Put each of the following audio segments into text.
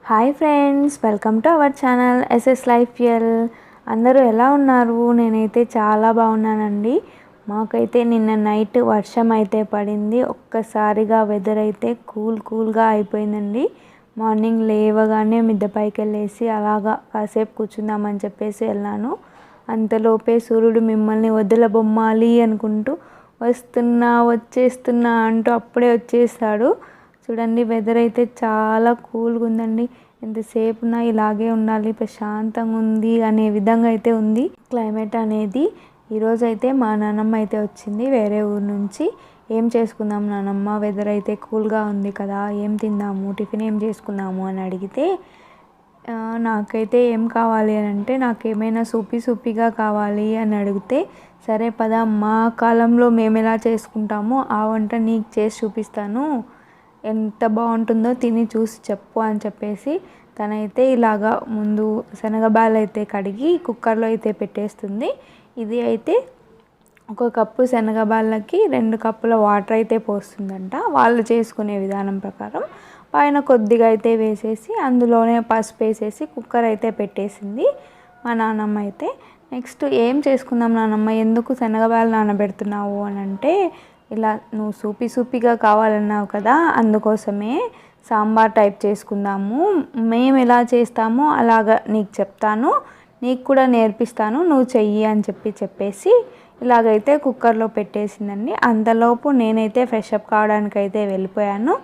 Hi friends, welcome to our channel SS life L. అందరూ ఎలా ఉన్నారు? నేనైతే చాలా బాగున్నానండి. మాకైతే నిన్న నైట్ వర్షం అయితే పడింది. ఒక్కసారిగా వెదర్ అయితే కూల్గా అయిపోయిందండి. మార్నింగ్ లేవగానే మిద్దె పైకి వెళ్ళేసి అలాగా కాసేపు కూర్చుందామని చెప్పేసి వెళ్ళాను. అంతలోపే సూర్యుడు మిమ్మల్ని వదలబొమ్మాలి అనుకుంటూ వచ్చేస్తున్నా అంటూ అప్పుడే వచ్చేసాడు. చూడండి, వెదర్ అయితే చాలా కూల్గా ఉందండి. ఎంతసేపు ఉన్నా ఇలాగే ఉండాలి, ప్రశాంతంగా ఉంది అనే విధంగా అయితే ఉంది క్లైమేట్ అనేది. ఈరోజు అయితే మా నాన్నమ్మ అయితే వచ్చింది వేరే ఊరు నుంచి. ఏం చేసుకుందాం నాన్నమ్మ, వెదర్ అయితే కూల్గా ఉంది కదా, ఏం తిందాము, టిఫిన్ ఏం చేసుకుందాము అని అడిగితే నాకైతే ఏం కావాలి అని అంటే నాకేమైనా సూపీగా కావాలి అని అడిగితే, సరే పద మా కాలంలో మేము ఎలా చేసుకుంటామో ఆ వంట నీకు చేసి చూపిస్తాను, ఎంత బాగుంటుందో తిని చూసి చెప్పు అని చెప్పేసి తనైతే ఇలాగా ముందు శనగబాలు అయితే కడిగి కుక్కర్లో అయితే పెట్టేస్తుంది. ఇది అయితే 1 కప్పు శనగబాళ్ళకి 2 కప్పుల వాటర్ అయితే పోస్తుందంట వాళ్ళు చేసుకునే విధానం ప్రకారం. పైన కొద్దిగా అయితే వేసేసి అందులోనే పసుపు వేసేసి కుక్కర్ అయితే పెట్టేసింది మా నాన్నమ్మ అయితే. నెక్స్ట్ ఏం చేసుకుందాం నాన్నమ్మ, ఎందుకు శనగబాలు నానబెడుతున్నావు అని అంటే, ఇలా నువ్వు సూపీగా కావాలన్నావు కదా, అందుకోసమే సాంబార్ టైప్ చేసుకుందాము, మేము ఎలా చేస్తామో అలాగా నీకు చెప్తాను, నీకు కూడా నేర్పిస్తాను, నువ్వు చెయ్యి అని చెప్పేసి ఇలాగైతే కుక్కర్లో పెట్టేసిందండి. అంతలోపు నేనైతే ఫ్రెష్ అప్ కావడానికి అయితే వెళ్ళిపోయాను.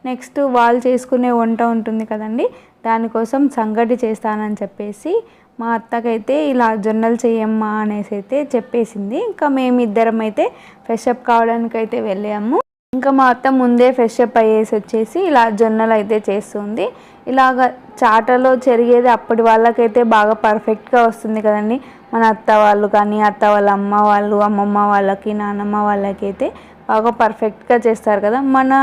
నెక్స్ట్ వాళ్ళు చేసుకునే వంట ఉంటుంది కదండి, దానికోసం సంగటి చేస్తానని చెప్పేసి మా అత్తకైతే ఇలా జొన్నలు చేయమ్మా అనేసి అయితే చెప్పేసింది. ఇంకా మేమిద్దరం అయితే ఫ్రెష్ అప్ కావడానికి అయితే వెళ్ళాము. ఇంకా మా అత్త ముందే ఫ్రెష్ అప్ అయ్యేసి వచ్చేసి ఇలా జొన్నలు అయితే చేస్తుంది. ఇలాగ చాటలో చెరిగేది అప్పటి వాళ్ళకైతే బాగా పర్ఫెక్ట్గా వస్తుంది కదండి. మన అత్త వాళ్ళు కానీ, అత్త వాళ్ళ అమ్మ వాళ్ళు, అమ్మమ్మ వాళ్ళకి, నాన్నమ్మ వాళ్ళకి అయితే బాగా పర్ఫెక్ట్గా చేస్తారు కదా. మన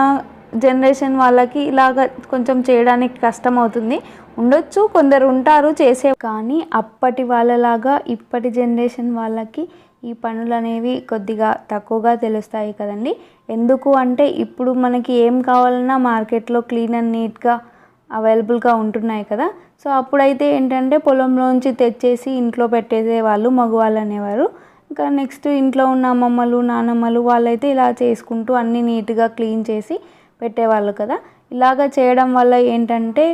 జనరేషన్ వాళ్ళకి ఇలాగ కొంచెం చేయడానికి కష్టం అవుతుంది ఉండొచ్చు, కొందరు ఉంటారు చేసే, కానీ అప్పటి వాళ్ళలాగా ఇప్పటి జనరేషన్ వాళ్ళకి ఈ పనులు అనేవి కొద్దిగా తక్కువగా తెలుస్తాయి కదండి. ఎందుకు అంటే ఇప్పుడు మనకి ఏం కావాలన్నా మార్కెట్లో క్లీన్ అండ్ నీట్గా అవైలబుల్గా ఉంటున్నాయి కదా. సో అప్పుడైతే ఏంటంటే పొలంలోంచి తెచ్చేసి ఇంట్లో పెట్టేసే వాళ్ళు మగవాళ్ళు అనేవారు. ఇంకా నెక్స్ట్ ఇంట్లో ఉన్న అమ్మమ్మలు నానమ్మలు వాళ్ళైతే ఇలా చేసుకుంటూ అన్నీ నీట్గా క్లీన్ చేసి పెట్టేవాళ్ళు కదా. ఇలాగ చేయడం వల్ల ఏంటంటే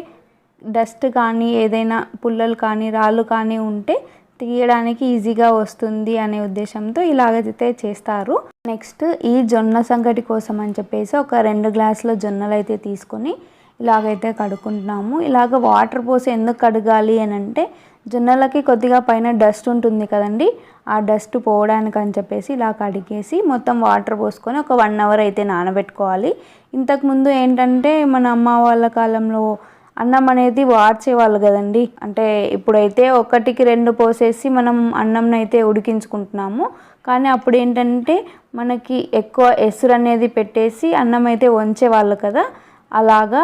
డస్ట్ కానీ ఏదైనా పుల్లలు కానీ రాళ్ళు కానీ ఉంటే తీయడానికి ఈజీగా వస్తుంది అనే ఉద్దేశంతో ఇలాగైతే చేస్తారు. నెక్స్ట్ ఈ జొన్న సంగటి కోసం అని చెప్పేసి ఒక 2 గ్లాసుల జొన్నలు అయితే తీసుకొని ఇలాగైతే కడుక్కుంటున్నాము. ఇలాగ వాటర్ పోసి ఎందుకు కడగాలి అని అంటే, జొన్నలకి కొద్దిగా పైన డస్ట్ ఉంటుంది కదండి, ఆ డస్ట్ పోవడానికి అని చెప్పేసి ఇలా కడిగేసి మొత్తం వాటర్ పోసుకొని ఒక 1 అవర్ అయితే నానబెట్టుకోవాలి. ఇంతకుముందు ఏంటంటే మన అమ్మ వాళ్ళ కాలంలో అన్నం అనేది వార్చేవాళ్ళు కదండి. అంటే ఇప్పుడైతే 1కి 2 పోసేసి మనం అన్నంని అయితే ఉడికించుకుంటున్నాము, కానీ అప్పుడు ఏంటంటే మనకి ఎక్కువ ఎసురు అనేది పెట్టేసి అన్నం అయితే వంచేవాళ్ళు కదా. అలాగా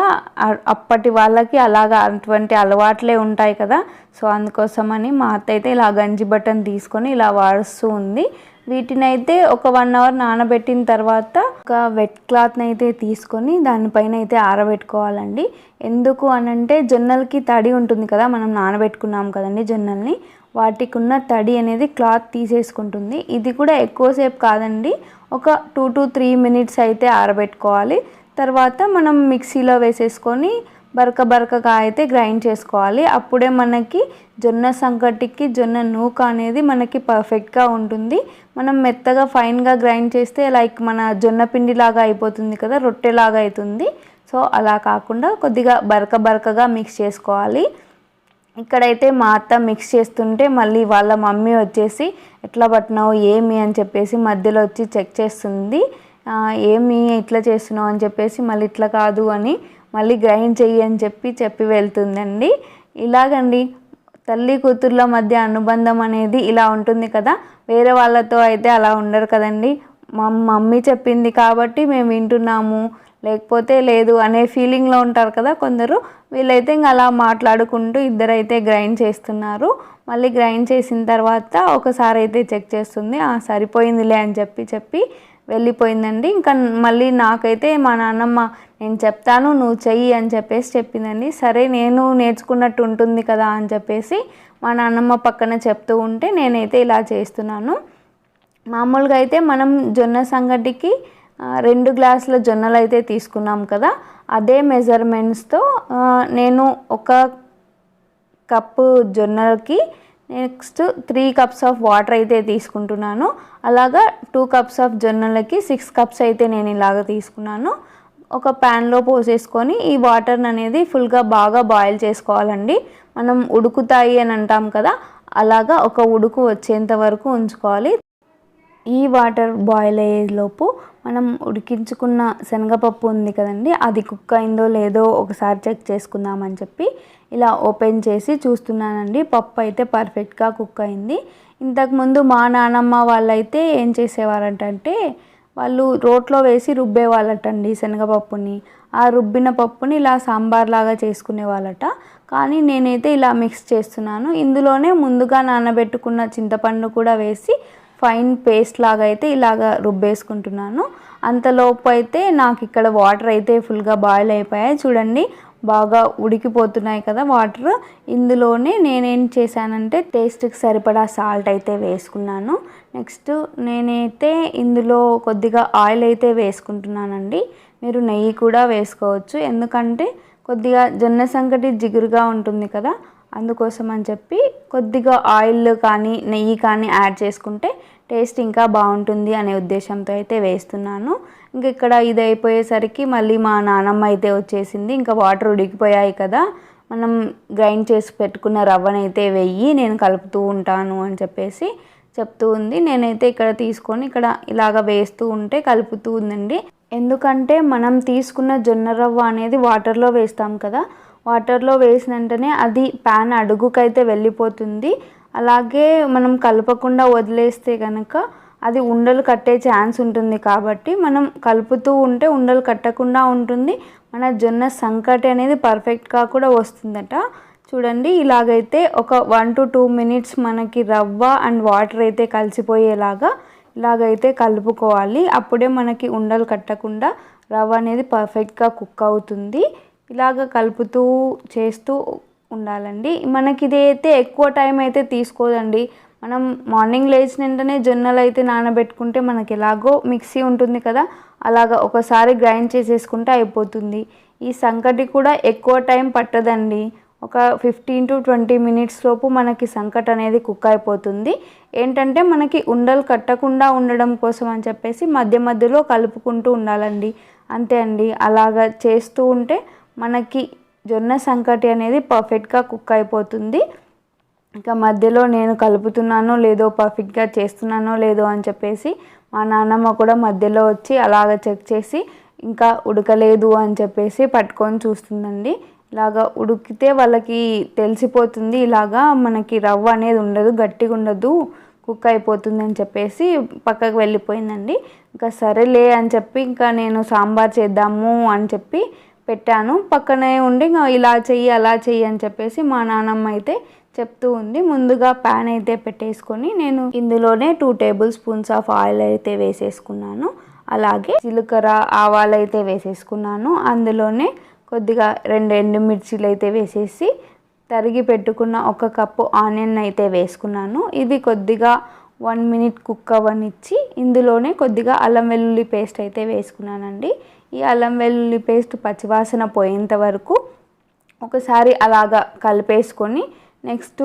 అప్పటి వాళ్ళకి అలాగా అటువంటి అలవాట్లే ఉంటాయి కదా. సో అందుకోసమని మా అత్త అయితే ఇలా గంజి బట్టను తీసుకొని ఇలా వాడుస్తూ ఉంది. వీటిని అయితే ఒక 1 అవర్ నానబెట్టిన తర్వాత ఒక వెట్ క్లాత్ని అయితే తీసుకొని దానిపైన అయితే ఆరబెట్టుకోవాలండి. ఎందుకు అనంటే జొన్నలకి తడి ఉంటుంది కదా, మనం నానబెట్టుకున్నాం కదండి జొన్నల్ని, వాటికి ఉన్న తడి అనేది క్లాత్ తీసేసుకుంటుంది. ఇది కూడా ఎక్కువసేపు కాదండి, ఒక 2 to 3 మినిట్స్ అయితే ఆరబెట్టుకోవాలి. తర్వాత మనం మిక్సీలో వేసేసుకొని బరకగా అయితే గ్రైండ్ చేసుకోవాలి. అప్పుడే మనకి జొన్న సంగటికి జొన్న నూక అనేది మనకి పర్ఫెక్ట్గా ఉంటుంది. మనం మెత్తగా ఫైన్గా గ్రైండ్ చేస్తే లైక్ మన జొన్న పిండిలాగా అయిపోతుంది కదా, రొట్టెలాగా అవుతుంది. సో అలా కాకుండా కొద్దిగా బరకగా మిక్స్ చేసుకోవాలి. ఇక్కడైతే మా అత్త మిక్స్ చేస్తుంటే మళ్ళీ వాళ్ళ మమ్మీ వచ్చేసి ఎట్లా పట్టినావు ఏమి అని చెప్పేసి మధ్యలో వచ్చి చెక్ చేస్తుంది. ఏమి ఇట్లా చేస్తున్నావు అని చెప్పేసి, మళ్ళీ ఇట్లా కాదు అని మళ్ళీ గ్రైండ్ చెయ్యి అని చెప్పి వెళ్తుందండి. ఇలాగండి తల్లి కూతుర్ల మధ్య అనుబంధం అనేది ఇలా ఉంటుంది కదా. వేరే వాళ్ళతో అయితే అలా ఉండరు కదండి. మా మమ్మీ చెప్పింది కాబట్టి మేము వింటున్నాము, లేకపోతే లేదు అనే ఫీలింగ్లో ఉంటారు కదా కొందరు. వీళ్ళైతే ఇంకా అలా మాట్లాడుకుంటూ ఇద్దరైతే గ్రైండ్ చేస్తున్నారు. మళ్ళీ గ్రైండ్ చేసిన తర్వాత ఒకసారి అయితే చెక్ చేస్తుంది, సరిపోయిందిలే అని చెప్పి వెళ్ళిపోయిందండి. ఇంకా మళ్ళీ నాకైతే మా నాన్నమ్మ నేను చెప్తాను నువ్వు చెయ్యి అని చెప్పేసి చెప్పిందండి. సరే నేను నేర్చుకున్నట్టు ఉంటుంది కదా అని చెప్పేసి మా నాన్నమ్మ పక్కన చెప్తూ ఉంటే నేనైతే ఇలా చేస్తున్నాను. మామూలుగా అయితే మనం జొన్న సంగటికి 2 గ్లాసుల జొన్నలు అయితే తీసుకున్నాం కదా, అదే మెజర్మెంట్స్తో నేను 1 కప్పు జొన్నలకి నెక్స్ట్ 3 కప్స్ ఆఫ్ వాటర్ అయితే తీసుకుంటున్నాను. అలాగా 2 కప్స్ ఆఫ్ జొన్నలకి 6 కప్స్ అయితే నేను ఇలాగ తీసుకున్నాను. ఒక ప్యాన్లో పోసేసుకొని ఈ వాటర్ అనేది ఫుల్గా బాగా బాయిల్ చేసుకోవాలండి. మనం ఉడుకుతాయి అని అంటాం కదా, అలాగా ఒక ఉడుకు వచ్చేంత వరకు ఉంచుకోవాలి. ఈ వాటర్ బాయిల్ అయ్యేలోపు మనం ఉడికించుకున్న శనగపప్పు ఉంది కదండి, అది కుక్ అయిందో లేదో ఒకసారి చెక్ చేసుకుందామని చెప్పి ఇలా ఓపెన్ చేసి చూస్తున్నానండి. పప్పు అయితే పర్ఫెక్ట్గా కుక్ అయింది. ఇంతకుముందు మా నానమ్మ వాళ్ళైతే ఏం చేసేవారంటే వాళ్ళు రోట్లో వేసి రుబ్బేవాళ్ళటండి శనగపప్పుని. ఆ రుబ్బిన పప్పుని ఇలా సాంబార్ లాగా చేసుకునే వాళ్ళట. కానీ నేనైతే ఇలా మిక్స్ చేస్తున్నాను. ఇందులోనే ముందుగా నానబెట్టుకున్న చింతపండు కూడా వేసి ఫైన్ పేస్ట్ లాగా అయితే ఇలాగ రుబ్బేసుకుంటున్నాను. అంతలోపు అయితే నాకు ఇక్కడ వాటర్ అయితే ఫుల్గా బాయిల్ అయిపోయాయి. చూడండి బాగా ఉడికిపోతున్నాయి కదా వాటర్. ఇందులోనే నేనేం చేశానంటే టేస్ట్కి సరిపడా సాల్ట్ అయితే వేసుకున్నాను. నెక్స్ట్ నేనైతే ఇందులో కొద్దిగా ఆయిల్ అయితే వేసుకుంటున్నానండి. మీరు నెయ్యి కూడా వేసుకోవచ్చు, ఎందుకంటే కొద్దిగా జొన్న సంగటి జిగురుగా ఉంటుంది కదా, అందుకోసం అని చెప్పి కొద్దిగా ఆయిల్ కానీ నెయ్యి కానీ యాడ్ చేసుకుంటే టేస్ట్ ఇంకా బాగుంటుంది అనే ఉద్దేశంతో అయితే వేస్తున్నాను. ఇంక ఇక్కడ ఇది అయిపోయేసరికి మళ్ళీ మా నానమ్మ అయితే వచ్చేసింది. ఇంకా వాటర్ ఉడికిపోయాయి కదా, మనం గ్రైండ్ చేసి పెట్టుకున్న రవ్వనైతే వెయ్యి నేను కలుపుతూ ఉంటాను అని చెప్పేసి చెప్తూ ఉంది. నేనైతే ఇక్కడ తీసుకొని ఇక్కడ ఇలాగ వేస్తూ ఉంటే కలుపుతూ ఉందండి. ఎందుకంటే మనం తీసుకున్న జొన్న రవ్వ అనేది వాటర్లో వేస్తాం కదా, వాటర్లో వేసిన వెంటనే అది ప్యాన్ అడుగుకైతే వెళ్ళిపోతుంది. అలాగే మనం కలపకుండా వదిలేస్తే కనుక అది ఉండలు కట్టే ఛాన్స్ ఉంటుంది. కాబట్టి మనం కలుపుతూ ఉంటే ఉండలు కట్టకుండా ఉంటుంది. మన జొన్న సంకటి అనేది పర్ఫెక్ట్గా కూడా వస్తుందట. చూడండి ఇలాగైతే ఒక 1 to 2 minutes మనకి రవ్వ అండ్ వాటర్ అయితే కలిసిపోయేలాగా ఇలాగైతే కలుపుకోవాలి. అప్పుడే మనకి ఉండలు కట్టకుండా రవ్వ అనేది పర్ఫెక్ట్గా కుక్ అవుతుంది. ఇలాగ కలుపుతూ చేస్తూ ఉండాలండి. మనకి ఇదైతే ఎక్కువ టైం అయితే తీసుకోదండి. మనం మార్నింగ్ లేచిన వెంటనే జొన్నలు అయితే నానబెట్టుకుంటే మనకి ఎలాగో మిక్సీ ఉంటుంది కదా, అలాగ ఒకసారి గ్రైండ్ చేసేసుకుంటే అయిపోతుంది. ఈ సంకటి కూడా ఎక్కువ టైం పట్టదండి. ఒక 15 to 20 minutes లోపు మనకి సంకటి అనేది కుక్ అయిపోతుంది. ఏంటంటే మనకి ఉండలు కట్టకుండా ఉండడం కోసం అని చెప్పేసి మధ్య మధ్యలో కలుపుకుంటూ ఉండాలండి. అంతే అండి. అలాగ చేస్తూ ఉంటే మనకి జొన్న సంకటి అనేది పర్ఫెక్ట్గా కుక్ అయిపోతుంది. ఇంకా మధ్యలో నేను కలుపుతున్నానో లేదో, పర్ఫెక్ట్గా చేస్తున్నానో లేదో అని చెప్పేసి మా నాన్నమ్మ కూడా మధ్యలో వచ్చి అలాగ చెక్ చేసి ఇంకా ఉడకలేదు అని చెప్పేసి పట్టుకొని చూస్తుందండి. ఇలాగా ఉడికితే వాళ్ళకి తెలిసిపోతుంది, ఇలాగా మనకి రవ్వ అనేది ఉండదు, గట్టిగా ఉండదు, కుక్ అయిపోతుంది అని చెప్పేసి పక్కకు వెళ్ళిపోయిందండి. ఇంకా సరేలే అని చెప్పి ఇంకా నేను సాంబార్ చేద్దాము అని చెప్పి పెట్టాను. పక్కనే ఉండి ఇంకా ఇలా చెయ్యి అలా చెయ్యి అని చెప్పేసి మా నాన్నమ్మ అయితే చెప్తూ ఉంది. ముందుగా ప్యాన్ అయితే పెట్టేసుకొని నేను ఇందులోనే 2 tablespoons ఆఫ్ ఆయిల్ అయితే వేసేసుకున్నాను. అలాగే జీలకర్ర ఆవాలు అయితే వేసేసుకున్నాను. అందులోనే కొద్దిగా 2 ఎండుమిర్చీలు అయితే వేసేసి తరిగి పెట్టుకున్న 1 కప్పు ఆనియన్ అయితే వేసుకున్నాను. ఇవి కొద్దిగా 1 minute కుక్ అవ్వనిచ్చి ఇందులోనే కొద్దిగా అల్లం వెల్లుల్లి పేస్ట్ అయితే వేసుకున్నానండి. ఈ అల్లం వెల్లుల్లి పేస్ట్ పచ్చివాసన పోయేంత వరకు ఒకసారి అలాగా కలిపేసుకొని నెక్స్ట్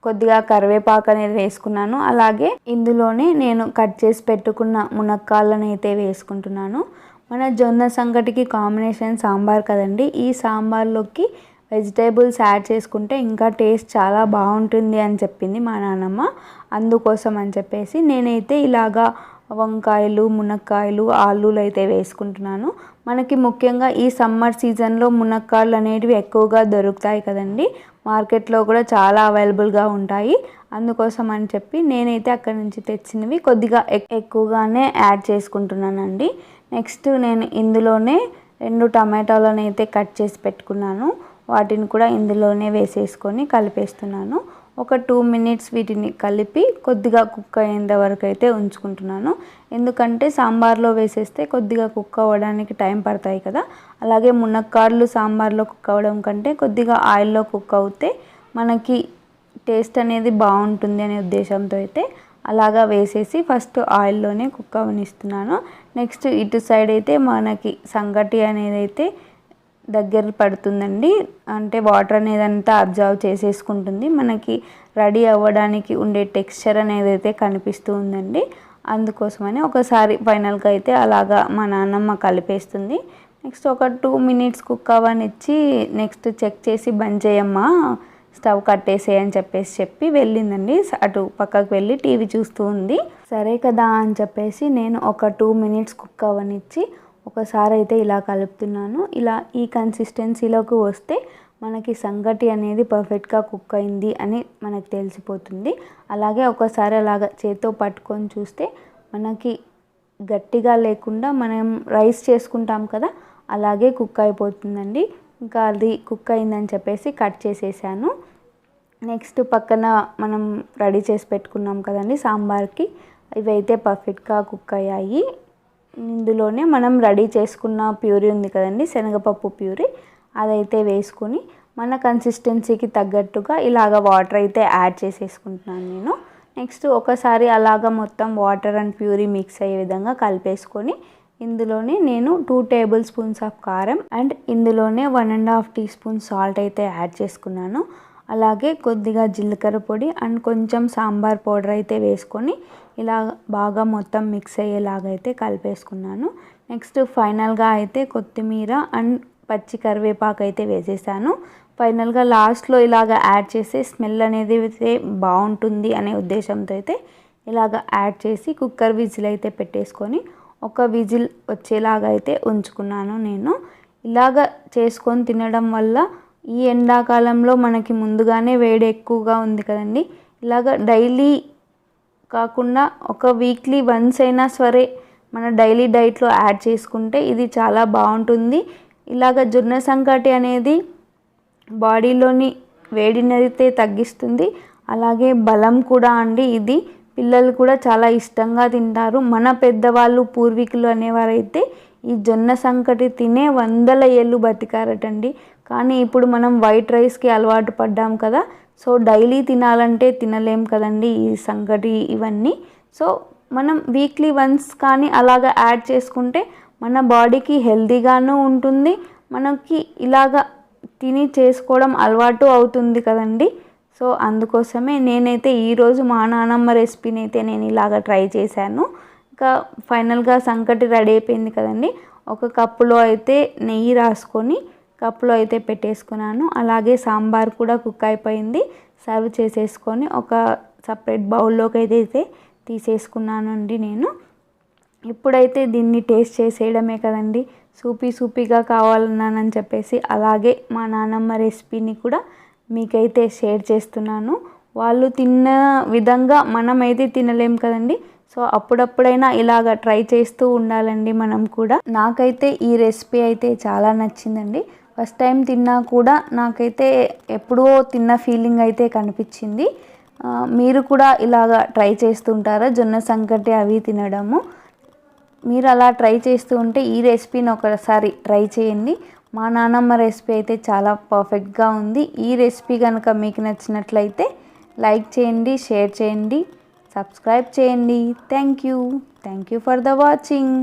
కొద్దిగా కరివేపాకు అనేది వేసుకున్నాను. అలాగే ఇందులోనే నేను కట్ చేసి పెట్టుకున్న మునక్కాళ్ళని అయితే వేసుకుంటున్నాను. మన జొన్న సంగటికి కాంబినేషన్ సాంబార్ కదండి. ఈ సాంబార్లోకి వెజిటేబుల్స్ యాడ్ చేసుకుంటే ఇంకా టేస్ట్ చాలా బాగుంటుంది అని చెప్పింది మా నాన్నమ్మ. అందుకోసం అని చెప్పేసి నేనైతే ఇలాగా వంకాయలు, మునక్కాయలు, ఆలులు అయితే వేసుకుంటున్నాను. మనకి ముఖ్యంగా ఈ సమ్మర్ సీజన్లో మునక్కాయలు అనేటివి ఎక్కువగా దొరుకుతాయి కదండి. మార్కెట్లో కూడా చాలా అవైలబుల్గా ఉంటాయి. అందుకోసం అని చెప్పి నేనైతే అక్కడి నుంచి తెచ్చినవి కొద్దిగా ఎక్కువగానే యాడ్ చేసుకుంటున్నానండి. నెక్స్ట్ నేను ఇందులోనే 2 టమాటాలను అయితే కట్ చేసి పెట్టుకున్నాను. వాటిని కూడా ఇందులోనే వేసేసుకొని కలిపేస్తున్నాను. ఒక 2 మినిట్స్ వీటిని కలిపి కొద్దిగా కుక్ అయ్యేంత వరకు అయితే ఉంచుకుంటున్నాను. ఎందుకంటే సాంబార్లో వేసేస్తే కొద్దిగా కుక్ అవ్వడానికి టైం పడతాయి కదా. అలాగే మునక్కాడలు సాంబార్లో కుక్ అవ్వడం కంటే కొద్దిగా ఆయిల్లో కుక్ అవుతే మనకి టేస్ట్ అనేది బాగుంటుంది అనే ఉద్దేశంతో అయితే అలాగా వేసేసి ఫస్ట్ ఆయిల్లోనే కుక్ అవనిస్తున్నాను. నెక్స్ట్ ఇటు సైడ్ అయితే మనకి సంగటి అనేది అయితే దగ్గర పడుతుందండి. అంటే వాటర్ అనేది అంతా అబ్జర్వ్ చేసేసుకుంటుంది. మనకి రెడీ అవ్వడానికి ఉండే టెక్స్చర్ అనేది అయితే కనిపిస్తూ ఉందండి. అందుకోసమని ఒకసారి ఫైనల్గా అయితే అలాగా మా నాన్నమ్మ కలిపేస్తుంది. నెక్స్ట్ ఒక 2 మినిట్స్ కుక్ అవ్వనిచ్చి నెక్స్ట్ చెక్ చేసి బంద్ చేయమ్మా, స్టవ్ కట్టేసేయని చెప్పి వెళ్ళిందండి. అటు పక్కకు వెళ్ళి టీవీ చూస్తూ ఉంది. సరే కదా అని చెప్పేసి నేను ఒక 2 మినిట్స్ కుక్ అవ్వనిచ్చి ఒకసారి అయితే ఇలా కలుపుతున్నాను. ఇలా ఈ కన్సిస్టెన్సీలోకి వస్తే మనకి సంగటి అనేది పర్ఫెక్ట్గా కుక్ అయింది అని మనకు తెలిసిపోతుంది. అలాగే ఒకసారి అలాగ చేత్తో పట్టుకొని చూస్తే మనకి గట్టిగా లేకుండా మనం రైస్ చేసుకుంటాం కదా అలాగే కుక్ అయిపోతుందండి. ఇంకా అది కుక్ అయిందని చెప్పేసి కట్ చేసేసాను. నెక్స్ట్ పక్కన మనం రెడీ చేసి పెట్టుకున్నాం కదండి సాంబార్కి, ఇవైతే పర్ఫెక్ట్గా కుక్ అయ్యాయి. ఇందులోనే మనం రెడీ చేసుకున్న ప్యూరీ ఉంది కదండి, శనగపప్పు ప్యూరీ, అదైతే వేసుకొని మన కన్సిస్టెన్సీకి తగ్గట్టుగా ఇలాగ వాటర్ అయితే యాడ్ చేసేసుకుంటున్నాను నేను. నెక్స్ట్ ఒకసారి అలాగ మొత్తం వాటర్ అండ్ ప్యూరీ మిక్స్ అయ్యే విధంగా కలిపేసుకొని ఇందులోనే నేను 2 టేబుల్ స్పూన్స్ ఆఫ్ కారం అండ్ ఇందులోనే 1.5 టీ స్పూన్ సాల్ట్ అయితే యాడ్ చేసుకున్నాను. అలాగే కొద్దిగా జీలకర్ర పొడి అండ్ కొంచెం సాంబార్ పౌడర్ అయితే వేసుకొని ఇలా బాగా మొత్తం మిక్స్ అయ్యేలాగైతే కలిపేసుకున్నాను. నెక్స్ట్ ఫైనల్గా అయితే కొత్తిమీర అండ్ పచ్చి కరివేపాకు అయితే వేసేసాను. ఫైనల్గా లాస్ట్లో ఇలాగ యాడ్ చేసి స్మెల్ అనేది అయితే బాగుంటుంది అనే ఉద్దేశంతో అయితే ఇలాగ యాడ్ చేసి కుక్కర్ విజిల్ అయితే పెట్టేసుకొని ఒక విజిల్ వచ్చేలాగా అయితే ఉంచుకున్నాను నేను. ఇలాగ చేసుకొని తినడం వల్ల ఈ ఎండాకాలంలో మనకి ముందుగానే వేడి ఎక్కువగా ఉంది కదండి, ఇలాగ డైలీ కాకుండా ఒక వీక్లీ వన్స్ అయినా సరే మన డైలీ డైట్లో యాడ్ చేసుకుంటే ఇది చాలా బాగుంటుంది. ఇలాగ జొన్న సంకటి అనేది బాడీలోని వేడిని అయితే తగ్గిస్తుంది. అలాగే బలం కూడా అండి. ఇది పిల్లలు కూడా చాలా ఇష్టంగా తింటారు. మన పెద్దవాళ్ళు పూర్వీకులు అనేవారైతే ఈ జొన్న సంకటి తినే 100 ఏళ్ళు బతికారటండి. కానీ ఇప్పుడు మనం వైట్ రైస్కి అలవాటు పడ్డాం కదా, సో డైలీ తినాలంటే తినలేం కదండి ఈ సంగటి ఇవన్నీ. సో మనం వీక్లీ వన్స్ కానీ అలాగ యాడ్ చేసుకుంటే మన బాడీకి హెల్తీగాను ఉంటుంది, మనకి ఇలాగ తిని చేసుకోవడం అలవాటు అవుతుంది కదండి. సో అందుకోసమే నేనైతే ఈరోజు మా నానమ్మ రెసిపీని అయితే నేను ఇలాగ ట్రై చేశాను. ఇంకా ఫైనల్గా సంకటి రెడీ అయిపోయింది కదండి. ఒక కప్పులో అయితే నెయ్యి రాసుకొని కప్పులో అయితే పెట్టేసుకున్నాను. అలాగే సాంబార్ కూడా కుక్ అయిపోయింది. సర్వ్ చేసేసుకొని ఒక సపరేట్ బౌల్లోకి అయితే తీసేసుకున్నానండి నేను. ఇప్పుడైతే దీన్ని టేస్ట్ చేసేయడమే కదండి. సూపీగా కావాలన్నానని చెప్పేసి అలాగే మా నానమ్మ రెసిపీని కూడా మీకైతే షేర్ చేస్తున్నాను. వాళ్ళు తిన్న విధంగా మనమైతే తినలేం కదండి. సో అప్పుడప్పుడైనా ఇలాగ ట్రై చేస్తూ ఉండాలండి మనం కూడా. నాకైతే ఈ రెసిపీ అయితే చాలా నచ్చిందండి. ఫస్ట్ టైం తిన్నా కూడా నాకైతే ఎప్పుడో తిన్న ఫీలింగ్ అయితే కనిపించింది. మీరు కూడా ఇలాగ ట్రై చేస్తుంటారా జొన్న సంకటి అవి తినడము? మీరు అలా ట్రై చేస్తూ ఉంటే ఈ రెసిపీని ఒకసారి ట్రై చేయండి. మా నానమ్మ రెసిపీ అయితే చాలా పర్ఫెక్ట్గా ఉంది. ఈ రెసిపీ కనుక మీకు నచ్చినట్లయితే లైక్ చేయండి, షేర్ చేయండి, సబ్స్క్రైబ్ చేయండి. Thank you for the watching.